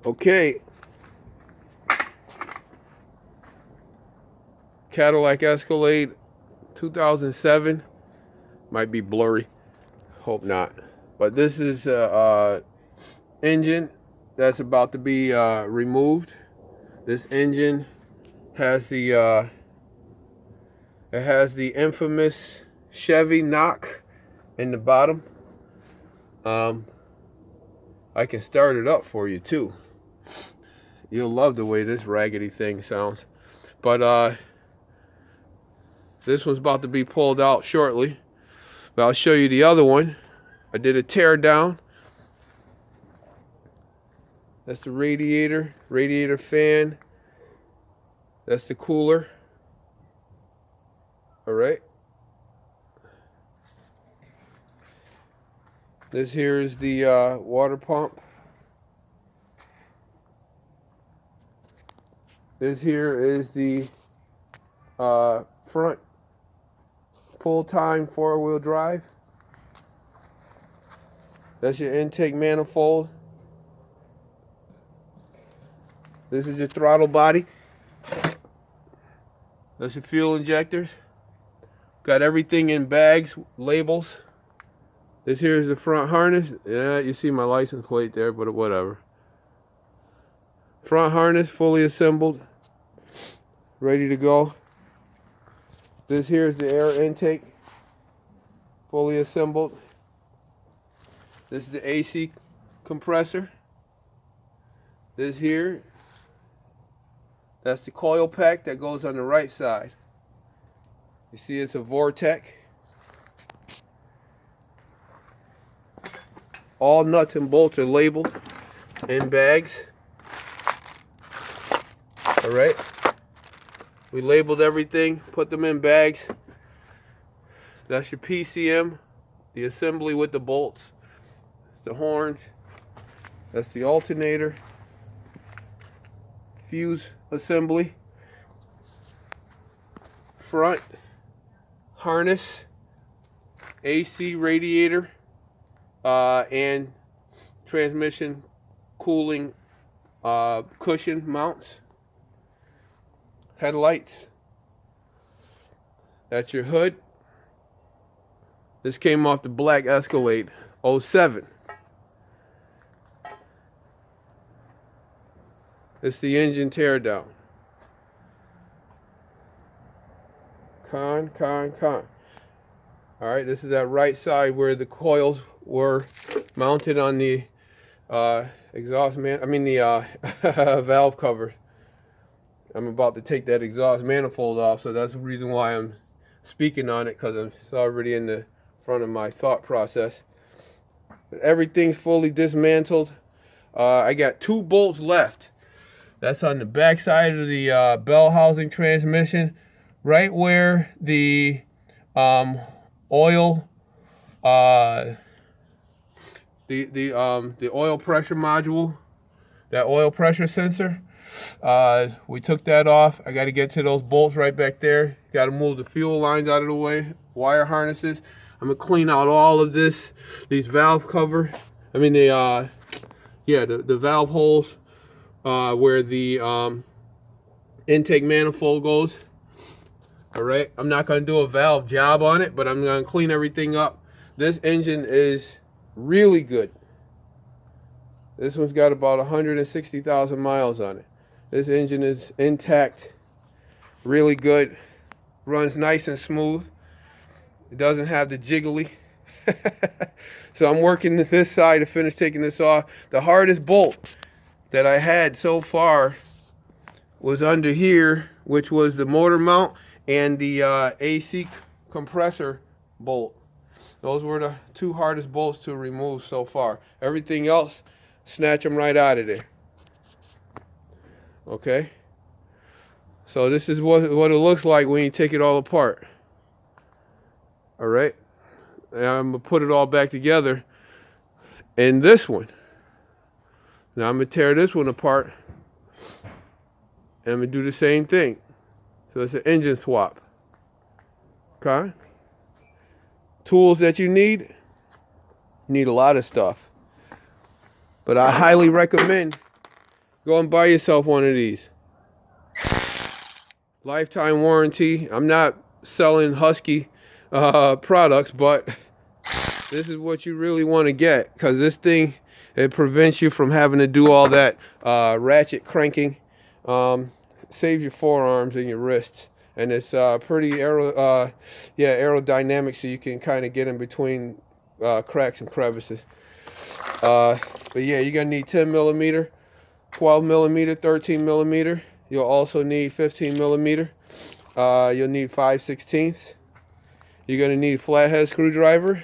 Okay. Cadillac Escalade 2007. Might be blurry. Hope not. But this is engine that's about to be removed. This engine has the it has the infamous Chevy knock in the bottom. I can start it up for you too. You'll love the way this raggedy thing sounds. But this one's about to be pulled out shortly. But I'll show you the other one. I did a tear down. That's the radiator fan. That's the cooler. All right. This here is the water pump. This here is the front full-time four-wheel drive. That's your intake manifold. This is your throttle body. That's your fuel injectors. Got everything in bags, labels. This here is the front harness. Yeah, you see my license plate there, but whatever. Front harness fully assembled, ready to go. This here is the air intake, fully assembled. This is the AC compressor. This here, that's the coil pack that goes on the right side. You see it's a vortech. All nuts and bolts are labeled in bags. All right. We labeled everything, put them in bags. That's your PCM, the assembly with the bolts. It's the horns. That's the alternator. Fuse assembly. Front harness. AC radiator. And transmission cooling cushion mounts. Headlights. That's your hood. This came off the black Escalade 07. It's the engine teardown. Con. Alright, this is that right side where the coils were mounted on the valve cover. I'm about to take that exhaust manifold off, so that's the reason why I'm speaking on it, because it's already in the front of my thought process. But everything's fully dismantled. I got 2 bolts left. That's on the back side of the bell housing transmission, right where the oil the oil pressure module, that oil pressure sensor. We took that off. I got to get to those bolts right back there. Got to move the fuel lines out of the way, wire harnesses. I'm gonna clean out all of these valve cover. The valve holes where the intake manifold goes. All right, I'm not gonna do a valve job on it, but I'm gonna clean everything up. This engine is really good. This one's got about 160,000 miles on it. This engine is intact, really good, runs nice and smooth. It doesn't have the jiggly. So I'm working this side to finish taking this off. The hardest bolt that I had so far was under here, which was the motor mount and the AC compressor bolt. Those were the 2 hardest bolts to remove so far. Everything else, snatch them right out of there. Okay? So this is what it looks like when you take it all apart. All right? And I'm going to put it all back together in this one. Now I'm going to tear this one apart. And I'm going to do the same thing. So it's an engine swap. Okay? Tools that you need a lot of stuff. But I highly recommend Go and buy yourself one of these. Lifetime warranty. I'm not selling Husky products, but this is what you really want to get, because this thing, it prevents you from having to do all that ratchet cranking. Saves your forearms and your wrists, and it's pretty aerodynamic, so you can kind of get in between cracks and crevices. But yeah, you're gonna need 10 millimeter, 12 millimeter, 13 millimeter. You'll also need 15 millimeter. You'll need 5/16. You're gonna need a flathead screwdriver.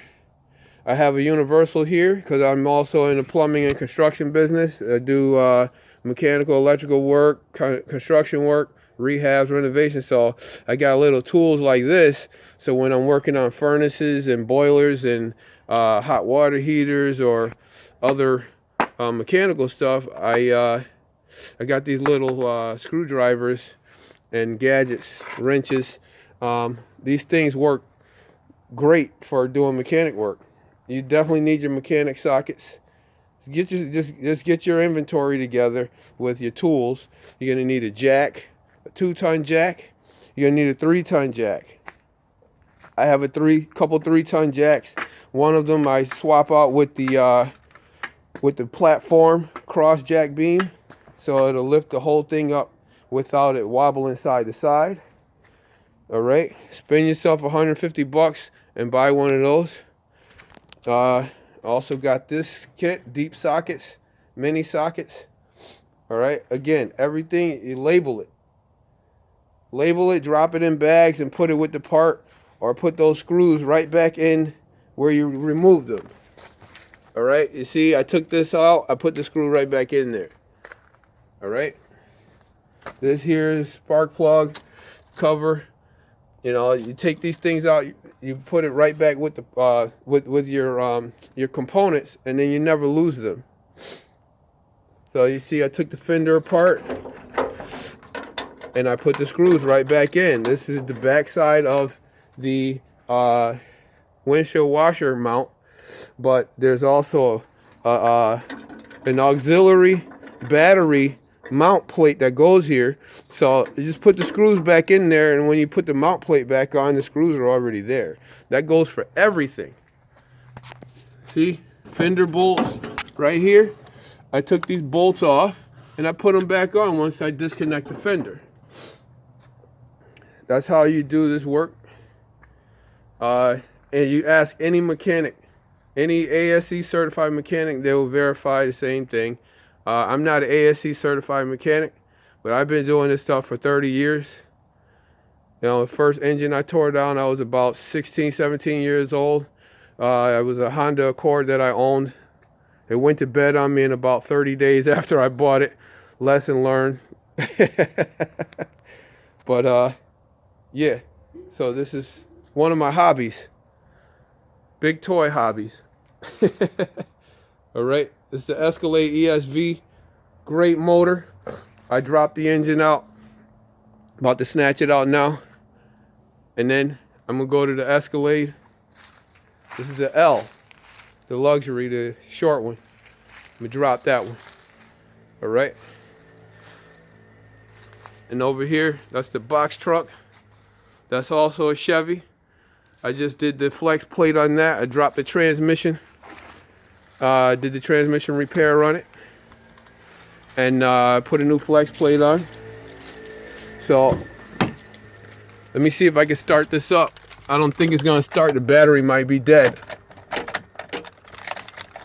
I have a universal here because I'm also in the plumbing and construction business. I do mechanical, electrical work, construction work, rehabs, renovations. So I got little tools like this. So when I'm working on furnaces and boilers and hot water heaters or other mechanical stuff, I got these little screwdrivers and gadgets, wrenches. These things work great for doing mechanic work. You definitely need your mechanic sockets. Just get your inventory together with your tools. You're gonna need a jack, a 2-ton jack. You're gonna need a 3-ton jack. I have a couple 3-ton jacks. One of them I swap out with the platform cross jack beam, so it'll lift the whole thing up without it wobbling side to side. All right, spend yourself $150 and buy one of those. Also got this kit, deep sockets, mini sockets. All right, again, everything, you label it. Label it, drop it in bags and put it with the part, or put those screws right back in where you removed them. All right, you see, I took this out, I put the screw right back in there. All right, this here is spark plug cover. You know, you take these things out, you put it right back with the with your components, and then you never lose them. So you see, I took the fender apart and I put the screws right back in. This is the back side of the windshield washer mount, but there's also an auxiliary battery mount plate that goes here. So you just put the screws back in there, and when you put the mount plate back on, the screws are already there. That goes for everything. See, fender bolts right here. I took these bolts off and I put them back on once I disconnect the fender. That's how you do this work. And you ask any mechanic, any ASE certified mechanic, they will verify the same thing. I'm not an ASE certified mechanic, but I've been doing this stuff for 30 years. You know, the first engine I tore down, I was about 16, 17 years old. It was a Honda Accord that I owned. It went to bed on me in about 30 days after I bought it. Lesson learned. But yeah, so this is one of my hobbies. Big toy hobbies. All right, it's the Escalade ESV. Great motor. I dropped the engine out. About to snatch it out now. And then I'm gonna go to the Escalade. This is the L, the luxury, the short one. I'm gonna drop that one. All right. And over here, that's the box truck. That's also a Chevy. I just did the flex plate on that. I dropped the transmission. Did the transmission repair on it. And put a new flex plate on. So, let me see if I can start this up. I don't think it's gonna start. The battery might be dead.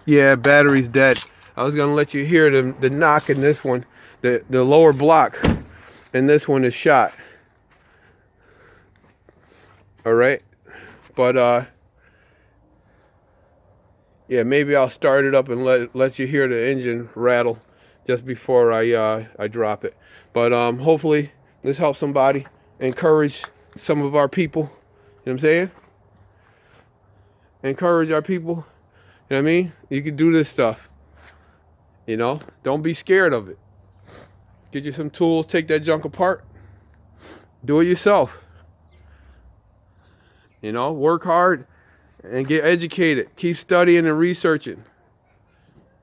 Yeah, battery's dead. I was gonna let you hear the knock in this one. The lower block and this one is shot. All right, but yeah, maybe I'll start it up and let you hear the engine rattle just before I drop it. But hopefully this helps somebody, encourage some of our people. You know what I'm saying? Encourage our people. You know what I mean? You can do this stuff. You know, don't be scared of it. Get you some tools, take that junk apart. Do it yourself. You know, work hard and get educated. Keep studying and researching.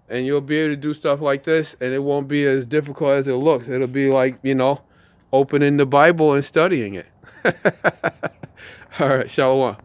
and you'll be able to do stuff like this, and it won't be as difficult as it looks. It'll be like, you know, opening the Bible and studying it. All right, shalom.